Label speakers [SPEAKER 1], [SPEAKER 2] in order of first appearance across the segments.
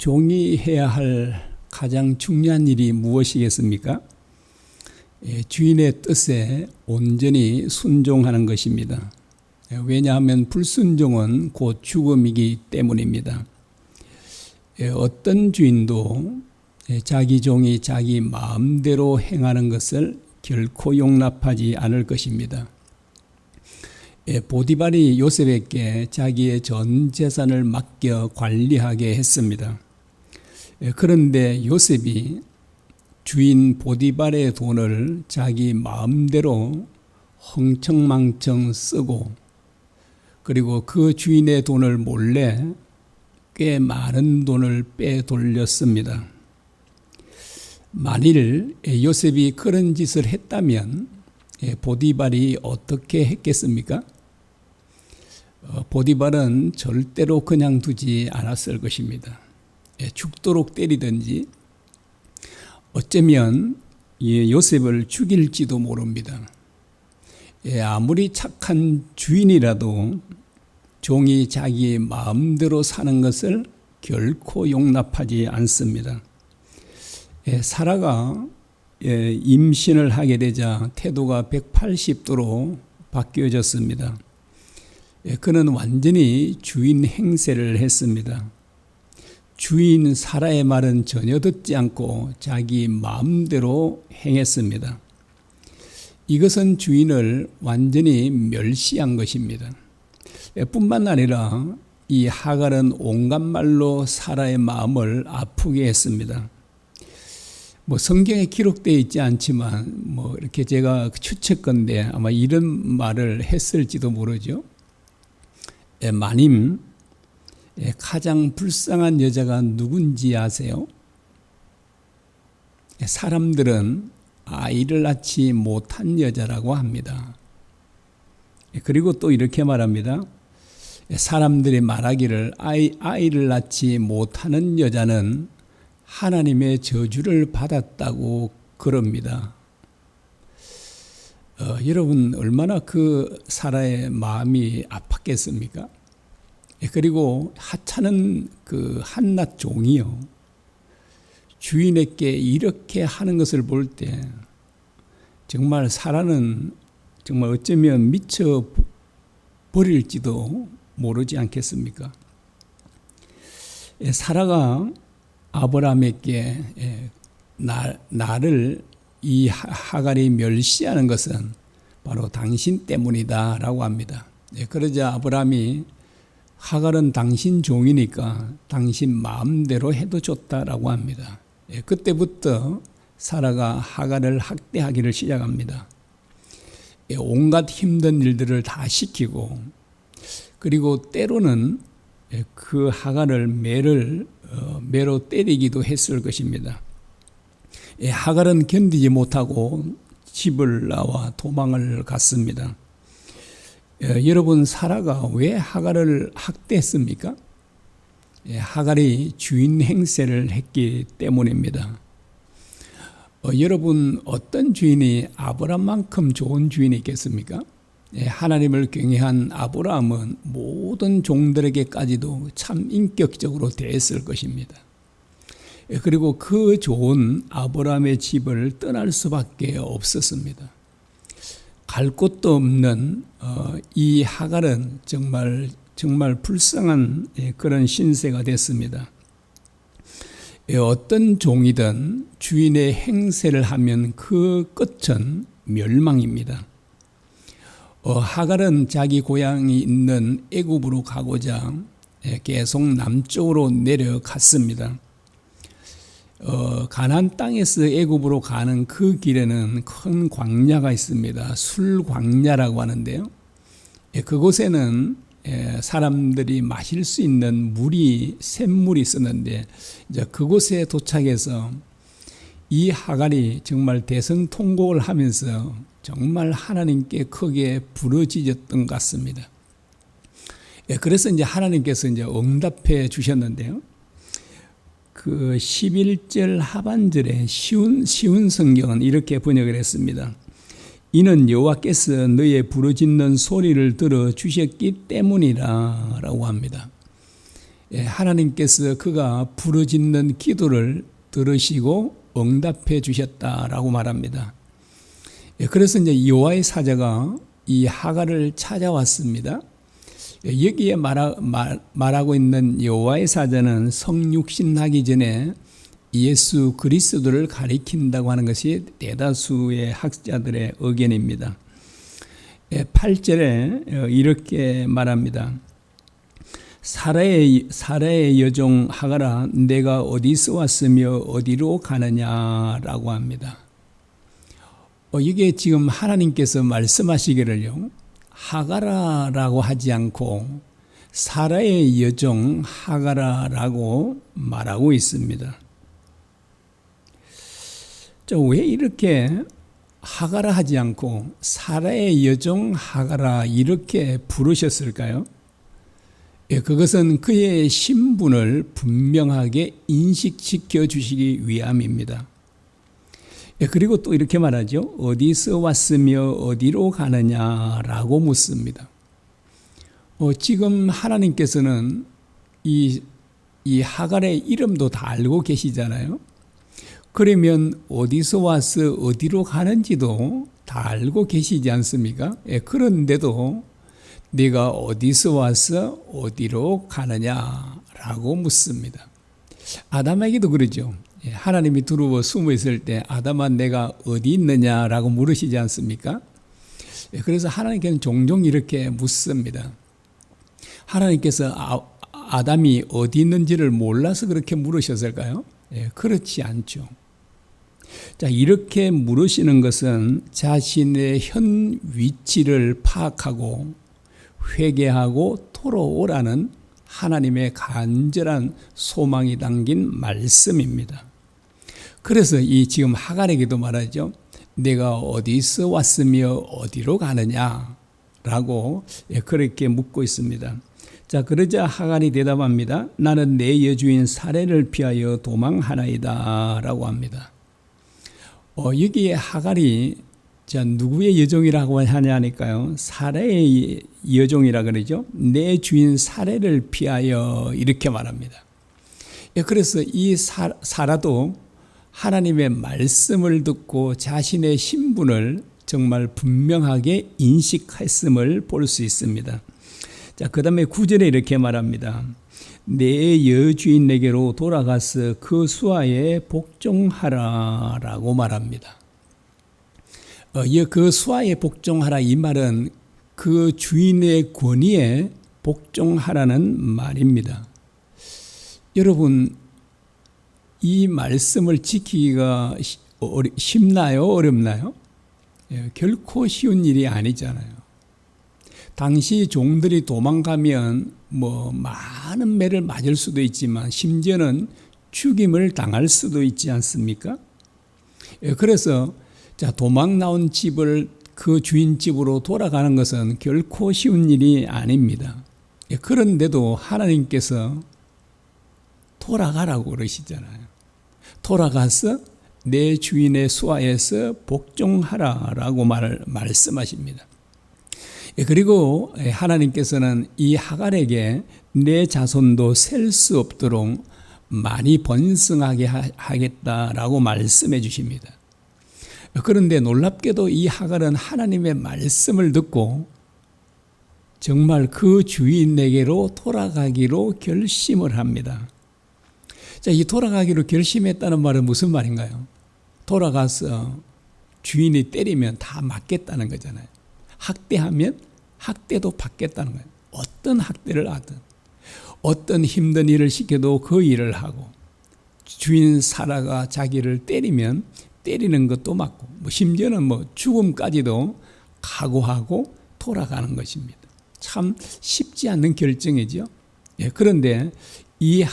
[SPEAKER 1] 종이 해야 할 가장 중요한 일이 무엇이겠습니까? 주인의 뜻에 온전히 순종하는 것입니다. 왜냐하면 불순종은 곧 죽음이기 때문입니다. 어떤 주인도 자기 종이 자기 마음대로 행하는 것을 결코 용납하지 않을 것입니다. 보디발이 요셉에게 자기의 전 재산을 맡겨 관리하게 했습니다. 그런데 요셉이 주인 보디발의 돈을 자기 마음대로 흥청망청 쓰고 그리고 그 주인의 돈을 몰래 꽤 많은 돈을 빼돌렸습니다. 만일 요셉이 그런 짓을 했다면 보디발이 어떻게 했겠습니까? 보디발은 절대로 그냥 두지 않았을 것입니다. 죽도록 때리든지 어쩌면 요셉을 죽일지도 모릅니다. 아무리 착한 주인이라도 종이 자기 마음대로 사는 것을 결코 용납하지 않습니다. 사라가 임신을 하게 되자 태도가 180도로 바뀌어졌습니다. 그는 완전히 주인 행세를 했습니다. 주인 사라의 말은 전혀 듣지 않고 자기 마음대로 행했습니다. 이것은 주인을 완전히 멸시한 것입니다. 뿐만 아니라 이 하갈은 온갖 말로 사라의 마음을 아프게 했습니다. 성경에 기록되어 있지 않지만 이렇게 제가 추측건데 아마 이런 말을 했을지도 모르죠. 마님, 가장 불쌍한 여자가 누군지 아세요? 사람들은 아이를 낳지 못한 여자라고 합니다. 그리고 또 이렇게 말합니다. 사람들이 말하기를 아이를 낳지 못하는 여자는 하나님의 저주를 받았다고 그럽니다. 여러분 얼마나 그 사라의 마음이 아팠겠습니까? 그리고 하찮은 그 한낱 종이요, 주인에게 이렇게 하는 것을 볼 때 정말 사라는 정말 어쩌면 미쳐 버릴지도 모르지 않겠습니까? 사라가 아브라함에게 나를 이 하갈이 멸시하는 것은 바로 당신 때문이다 라고 합니다. 그러자 아브라함이 하갈은 당신 종이니까 당신 마음대로 해도 좋다라고 합니다. 그때부터 사라가 하갈을 학대하기를 시작합니다. 온갖 힘든 일들을 다 시키고 그리고 때로는 그 하갈을 매로 때리기도 했을 것입니다. 하갈은 견디지 못하고 집을 나와 도망을 갔습니다. 여러분, 사라가 왜 하갈을 학대했습니까? 하갈이 주인 행세를 했기 때문입니다. 여러분, 어떤 주인이 아브라함만큼 좋은 주인이 있겠습니까? 하나님을 경외한 아브라함은 모든 종들에게까지도 참 인격적으로 대했을 것입니다. 그리고 그 좋은 아브라함의 집을 떠날 수밖에 없었습니다. 갈 곳도 없는 이 하갈은 정말 불쌍한 그런 신세가 됐습니다. 어떤 종이든 주인의 행세를 하면 그 끝은 멸망입니다. 하갈은 자기 고향이 있는 애굽으로 가고자 계속 남쪽으로 내려갔습니다. 가나안 땅에서 애굽으로 가는 그 길에는 큰 광야가 있습니다. 술광야라고 하는데요. 그곳에는 사람들이 마실 수 있는 샘물이 있었는데 이제 그곳에 도착해서 이 하갈이 정말 대성통곡을 하면서 정말 하나님께 크게 부르짖었던 것 같습니다. 그래서 이제 하나님께서 이제 응답해 주셨는데요. 그 11절 하반절에 쉬운 성경은 이렇게 번역을 했습니다. 이는 여호와께서 너의 부르짖는 소리를 들어 주셨기 때문이라 라고 합니다. 하나님께서 그가 부르짖는 기도를 들으시고 응답해 주셨다라고 말합니다. 그래서 이제 여호와의 사자가 이 하갈을 찾아왔습니다. 여기에 말하고 있는 여호와의 사자는 성육신하기 전에 예수 그리스도를 가리킨다고 하는 것이 대다수의 학자들의 의견입니다. 8절에 이렇게 말합니다. 사라의 여종 하갈아, 내가 어디서 왔으며 어디로 가느냐라고 합니다. 이게 지금 하나님께서 말씀하시기를요, 하갈아라고 하지 않고 사라의 여종 하갈아라고 말하고 있습니다. 왜 이렇게 하갈아 하지 않고 사라의 여종 하갈아 이렇게 부르셨을까요? 그것은 그의 신분을 분명하게 인식시켜 주시기 위함입니다. 그리고 또 이렇게 말하죠. 어디서 왔으며 어디로 가느냐라고 묻습니다. 지금 하나님께서는 이 하갈의 이름도 다 알고 계시잖아요. 그러면 어디서 와서 어디로 가는지도 다 알고 계시지 않습니까? 그런데도 네가 어디서 와서 어디로 가느냐라고 묻습니다. 아담에게도 그러죠. 하나님이 두루워 숨어 있을 때 아담아 내가 어디 있느냐라고 물으시지 않습니까? 그래서 하나님께는 종종 이렇게 묻습니다. 하나님께서 아담이 어디 있는지를 몰라서 그렇게 물으셨을까요? 그렇지 않죠. 자, 이렇게 물으시는 것은 자신의 현 위치를 파악하고 회개하고 돌아오라는 하나님의 간절한 소망이 담긴 말씀입니다. 그래서 이 지금 하갈에게도 말하죠. 내가 어디서 왔으며 어디로 가느냐라고 그렇게 묻고 있습니다. 자, 그러자 하갈이 대답합니다. 나는 내 여주인 사레를 피하여 도망하나이다 라고 합니다. 여기에 하갈이 누구의 여종이라고 하냐니까요. 사레의 여종이라 그러죠. 내 주인 사레를 피하여 이렇게 말합니다. 그래서 이 사라도 하나님의 말씀을 듣고 자신의 신분을 정말 분명하게 인식했음을 볼 수 있습니다. 자, 그 다음에 9절에 이렇게 말합니다. 내 여주인에게로 돌아가서 그 수하에 복종하라 라고 말합니다. 그 수하에 복종하라 이 말은 그 주인의 권위에 복종하라는 말입니다. 여러분, 이 말씀을 지키기가 쉽나요? 어렵나요? 결코 쉬운 일이 아니잖아요. 당시 종들이 도망가면 많은 매를 맞을 수도 있지만 심지어는 죽임을 당할 수도 있지 않습니까? 그래서 도망 나온 집을 그 주인 집으로 돌아가는 것은 결코 쉬운 일이 아닙니다. 그런데도 하나님께서 돌아가라고 그러시잖아요. 돌아가서 내 주인의 수하에서 복종하라라고 말씀하십니다. 그리고 하나님께서는 이 하갈에게 내 자손도 셀 수 없도록 많이 번성하게 하겠다라고 말씀해 주십니다. 그런데 놀랍게도 이 하갈은 하나님의 말씀을 듣고 정말 그 주인에게로 돌아가기로 결심을 합니다. 자, 이 돌아가기로 결심했다는 말은 무슨 말인가요? 돌아가서 주인이 때리면 다 맞겠다는 거잖아요. 학대하면 학대도 받겠다는 거예요. 어떤 학대를 하든 어떤 힘든 일을 시켜도 그 일을 하고 주인 사라가 자기를 때리면 때리는 것도 맞고 심지어는 죽음까지도 각오하고 돌아가는 것입니다. 참 쉽지 않는 결정이죠. 그런데 이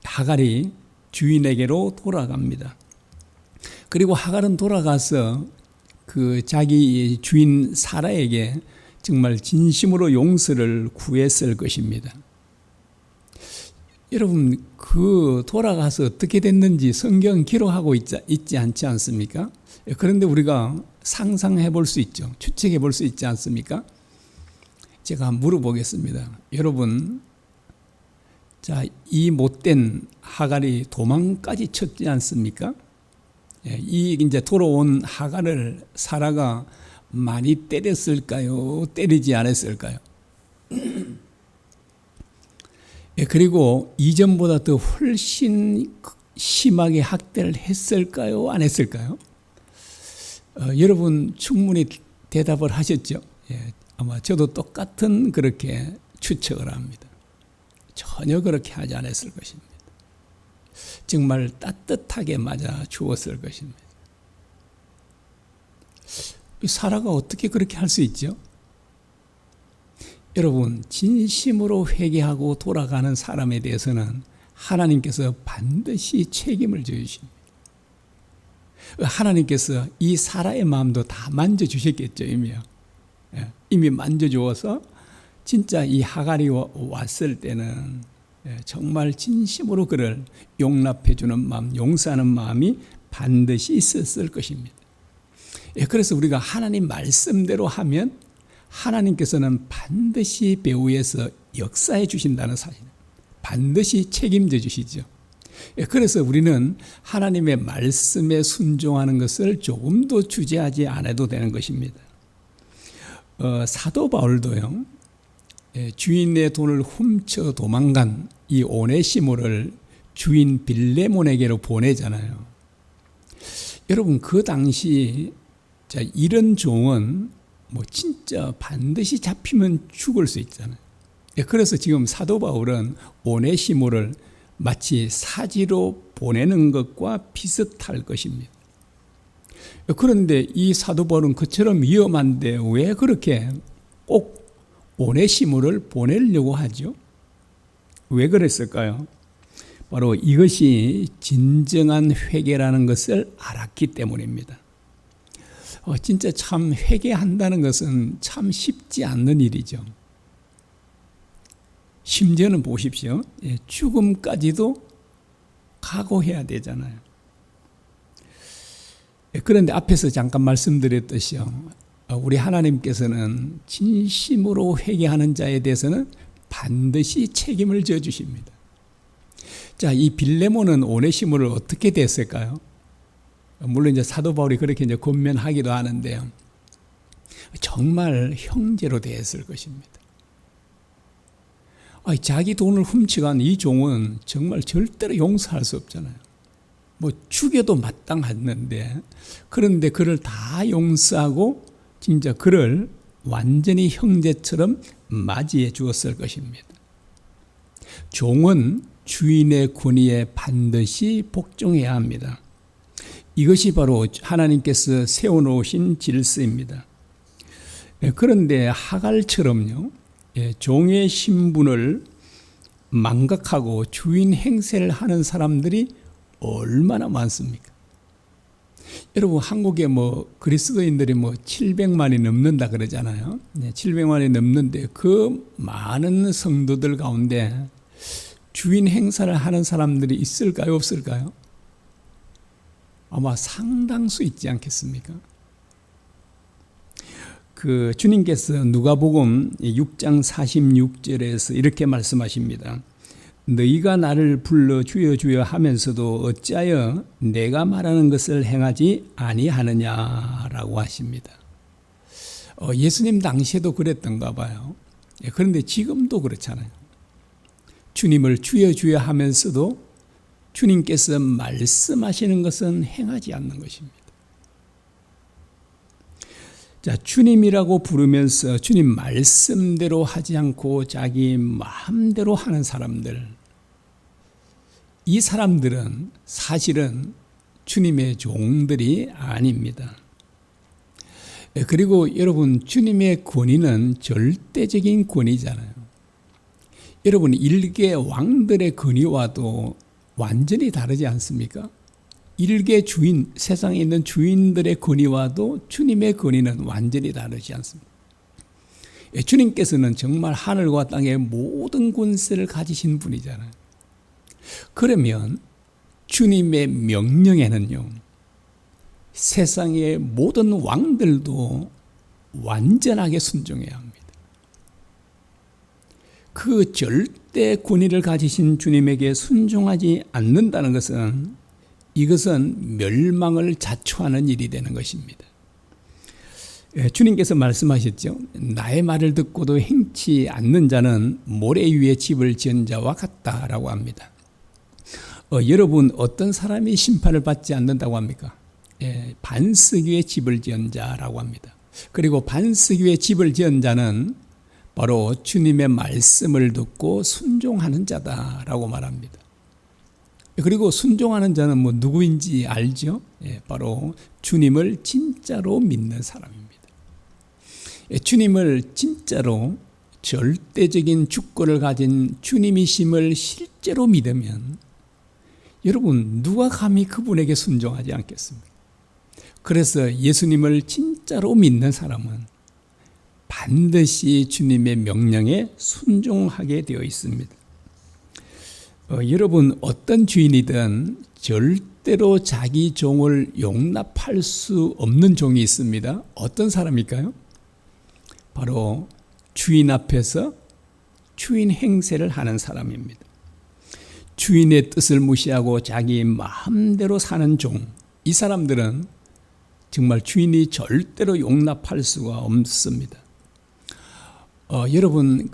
[SPEAKER 1] 하갈이 주인에게로 돌아갑니다. 그리고 하갈은 돌아가서 그 자기 주인 사라에게 정말 진심으로 용서를 구했을 것입니다. 여러분, 그 돌아가서 어떻게 됐는지 성경 기록하고 있지 않지 않습니까? 그런데 우리가 상상해 볼 수 있죠. 추측해 볼 수 있지 않습니까? 제가 물어보겠습니다. 여러분, 자, 이 못된 하갈이 도망까지 쳤지 않습니까? 이 이제 돌아온 하갈을 사라가 많이 때렸을까요? 때리지 않았을까요? 그리고 이전보다 더 훨씬 심하게 학대를 했을까요? 안 했을까요? 여러분 충분히 대답을 하셨죠? 아마 저도 똑같은 그렇게 추측을 합니다. 전혀 그렇게 하지 않았을 것입니다. 정말 따뜻하게 맞아 주었을 것입니다. 사라가 어떻게 그렇게 할 수 있죠? 여러분, 진심으로 회개하고 돌아가는 사람에 대해서는 하나님께서 반드시 책임을 져주십니다. 하나님께서 이 사라의 마음도 다 만져주셨겠죠, 이미요. 이미 만져주어서 진짜 이 하갈이 왔을 때는 정말 진심으로 그를 용납해주는 마음, 용서하는 마음이 반드시 있었을 것입니다. 그래서 우리가 하나님 말씀대로 하면 하나님께서는 반드시 배후에서 역사해 주신다는 사실, 반드시 책임져 주시죠. 그래서 우리는 하나님의 말씀에 순종하는 것을 조금도 주저하지 않아도 되는 것입니다. 사도 바울도요, 주인의 돈을 훔쳐 도망간 이 오네시모를 주인 빌레몬에게로 보내잖아요. 여러분, 그 당시 이런 종은 진짜 반드시 잡히면 죽을 수 있잖아요. 그래서 지금 사도 바울은 오네시모를 마치 사지로 보내는 것과 비슷할 것입니다. 그런데 이 사도 바울은 그처럼 위험한데 왜 그렇게 꼭 오네시모를 보내려고 하죠? 왜 그랬을까요? 바로 이것이 진정한 회개라는 것을 알았기 때문입니다. 진짜 참 회개한다는 것은 참 쉽지 않는 일이죠. 심지어는 보십시오. 죽음까지도 각오해야 되잖아요. 그런데 앞에서 잠깐 말씀드렸듯이요, 우리 하나님께서는 진심으로 회개하는 자에 대해서는 반드시 책임을 져 주십니다. 자, 이 빌레몬은 오네시모를 어떻게 됐을까요? 물론 이제 사도 바울이 그렇게 이제 권면하기도 하는데요, 정말 형제로 대했을 것입니다. 자기 돈을 훔쳐간 이 종은 정말 절대로 용서할 수 없잖아요. 죽여도 마땅했는데, 그런데 그를 다 용서하고 진짜 그를 완전히 형제처럼 맞이해 주었을 것입니다. 종은 주인의 권위에 반드시 복종해야 합니다. 이것이 바로 하나님께서 세워놓으신 질서입니다. 그런데 하갈처럼요, 종의 신분을 망각하고 주인 행세를 하는 사람들이 얼마나 많습니까? 여러분, 한국에 그리스도인들이 700만이 넘는다 그러잖아요. 700만이 넘는데 그 많은 성도들 가운데 주인 행사를 하는 사람들이 있을까요, 없을까요? 아마 상당수 있지 않겠습니까? 주님께서 누가복음 6장 46절에서 이렇게 말씀하십니다. 너희가 나를 불러 주여 주여 하면서도 어찌하여 내가 말하는 것을 행하지 아니하느냐라고 하십니다. 예수님 당시에도 그랬던가 봐요. 그런데 지금도 그렇잖아요. 주님을 주여 주여 하면서도 주님께서 말씀하시는 것은 행하지 않는 것입니다. 자, 주님이라고 부르면서 주님 말씀대로 하지 않고 자기 마음대로 하는 사람들, 이 사람들은 사실은 주님의 종들이 아닙니다. 그리고 여러분, 주님의 권위는 절대적인 권위잖아요. 여러분, 일개 왕들의 권위와도 완전히 다르지 않습니까? 일개 주인, 세상에 있는 주인들의 권위와도 주님의 권위는 완전히 다르지 않습니다. 주님께서는 정말 하늘과 땅의 모든 권세를 가지신 분이잖아요. 그러면 주님의 명령에는요, 세상의 모든 왕들도 완전하게 순종해야 합니다. 그 절대 권위를 가지신 주님에게 순종하지 않는다는 것은 이것은 멸망을 자초하는 일이 되는 것입니다. 주님께서 말씀하셨죠. 나의 말을 듣고도 행치 않는 자는 모래 위에 집을 지은 자와 같다라고 합니다. 여러분 어떤 사람이 심판을 받지 않는다고 합니까? 반석 위에 집을 지은 자라고 합니다. 그리고 반석 위에 집을 지은 자는 바로 주님의 말씀을 듣고 순종하는 자다라고 말합니다. 그리고 순종하는 자는 누구인지 알죠? 바로 주님을 진짜로 믿는 사람입니다. 주님을 진짜로 절대적인 주권을 가진 주님이심을 실제로 믿으면 여러분 누가 감히 그분에게 순종하지 않겠습니까? 그래서 예수님을 진짜로 믿는 사람은 반드시 주님의 명령에 순종하게 되어 있습니다. 여러분 어떤 주인이든 절대로 자기 종을 용납할 수 없는 종이 있습니다. 어떤 사람일까요? 바로 주인 앞에서 주인 행세를 하는 사람입니다. 주인의 뜻을 무시하고 자기 마음대로 사는 종, 이 사람들은 정말 주인이 절대로 용납할 수가 없습니다. 여러분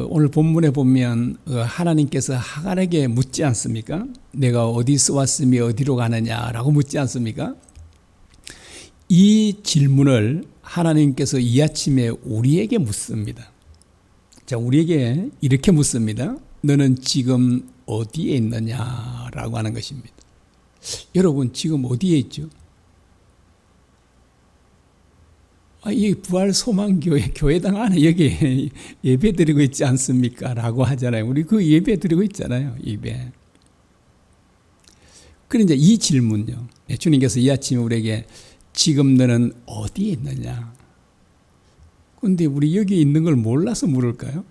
[SPEAKER 1] 오늘 본문에 보면 하나님께서 하갈에게 묻지 않습니까? 내가 어디서 왔으며 어디로 가느냐라고 묻지 않습니까? 이 질문을 하나님께서 이 아침에 우리에게 묻습니다. 자, 우리에게 이렇게 묻습니다. 너는 지금 어디에 있느냐라고 하는 것입니다. 여러분 지금 어디에 있죠? 이 부활소망교회 교회당 안에 여기 예배 드리고 있지 않습니까? 라고 하잖아요. 우리 그 예배 드리고 있잖아요. 예배. 그런데 이 질문요. 주님께서 이 아침에 우리에게 지금 너는 어디에 있느냐? 그런데 우리 여기 있는 걸 몰라서 물을까요?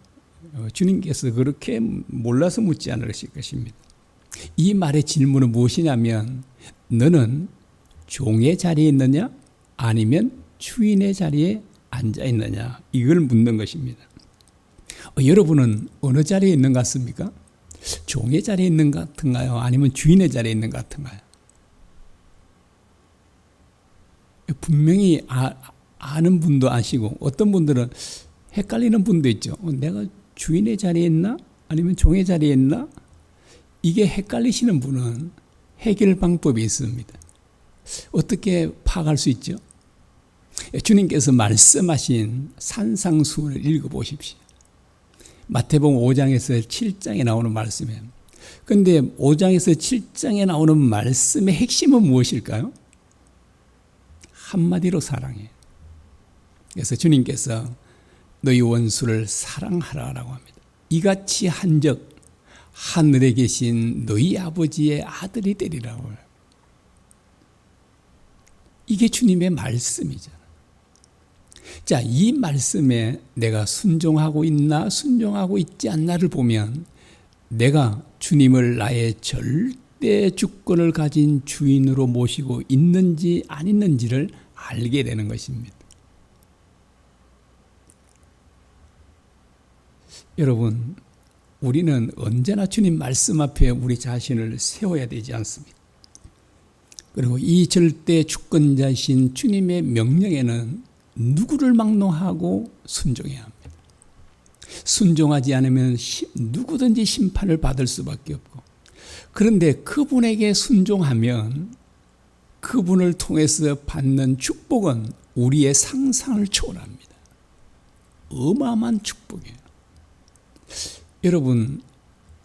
[SPEAKER 1] 주님께서 그렇게 몰라서 묻지 않으실 것입니다. 이 말의 질문은 무엇이냐면 너는 종의 자리에 있느냐? 아니면 주인의 자리에 앉아 있느냐? 이걸 묻는 것입니다. 여러분은 어느 자리에 있는 것 같습니까? 종의 자리에 있는 것 같은가요? 아니면 주인의 자리에 있는 것 같은가요? 분명히 아는 분도 아시고 어떤 분들은 헷갈리는 분도 있죠. 내가 주인의 자리에 있나? 아니면 종의 자리에 있나? 이게 헷갈리시는 분은 해결 방법이 있습니다. 어떻게 파악할 수 있죠? 주님께서 말씀하신 산상수훈을 읽어보십시오. 마태복음 5장에서 7장에 나오는 말씀이에요. 그런데 5장에서 7장에 나오는 말씀의 핵심은 무엇일까요? 한마디로 사랑해. 그래서 주님께서 너희 원수를 사랑하라라고 합니다. 이같이 한 적 하늘에 계신 너희 아버지의 아들이 되리라고 해요. 이게 주님의 말씀이잖아요. 자, 이 말씀에 내가 순종하고 있나 순종하고 있지 않나를 보면 내가 주님을 나의 절대 주권을 가진 주인으로 모시고 있는지 안 있는지를 알게 되는 것입니다. 여러분, 우리는 언제나 주님 말씀 앞에 우리 자신을 세워야 되지 않습니까? 그리고 이 절대 주권자이신 주님의 명령에는 누구를 막론하고 순종해야 합니다. 순종하지 않으면 누구든지 심판을 받을 수밖에 없고, 그런데 그분에게 순종하면 그분을 통해서 받는 축복은 우리의 상상을 초월합니다. 어마어마한 축복이에요. 여러분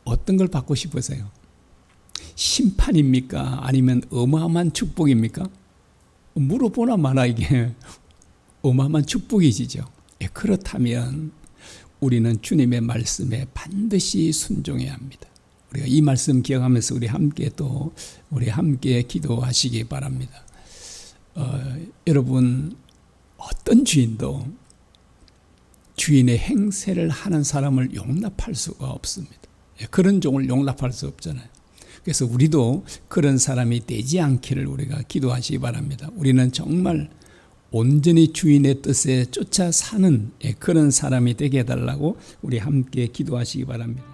[SPEAKER 1] 어떤 걸 받고 싶으세요? 심판입니까? 아니면 어마어마한 축복입니까? 물어보나 마나 이게 어마어마한 축복이시죠. 그렇다면 우리는 주님의 말씀에 반드시 순종해야 합니다. 우리가 이 말씀 기억하면서 우리 함께 기도하시기 바랍니다. 여러분 어떤 주인도 주인의 행세를 하는 사람을 용납할 수가 없습니다. 그런 종을 용납할 수 없잖아요. 그래서 우리도 그런 사람이 되지 않기를 우리가 기도하시기 바랍니다. 우리는 정말 온전히 주인의 뜻에 쫓아 사는 그런 사람이 되게 해달라고 우리 함께 기도하시기 바랍니다.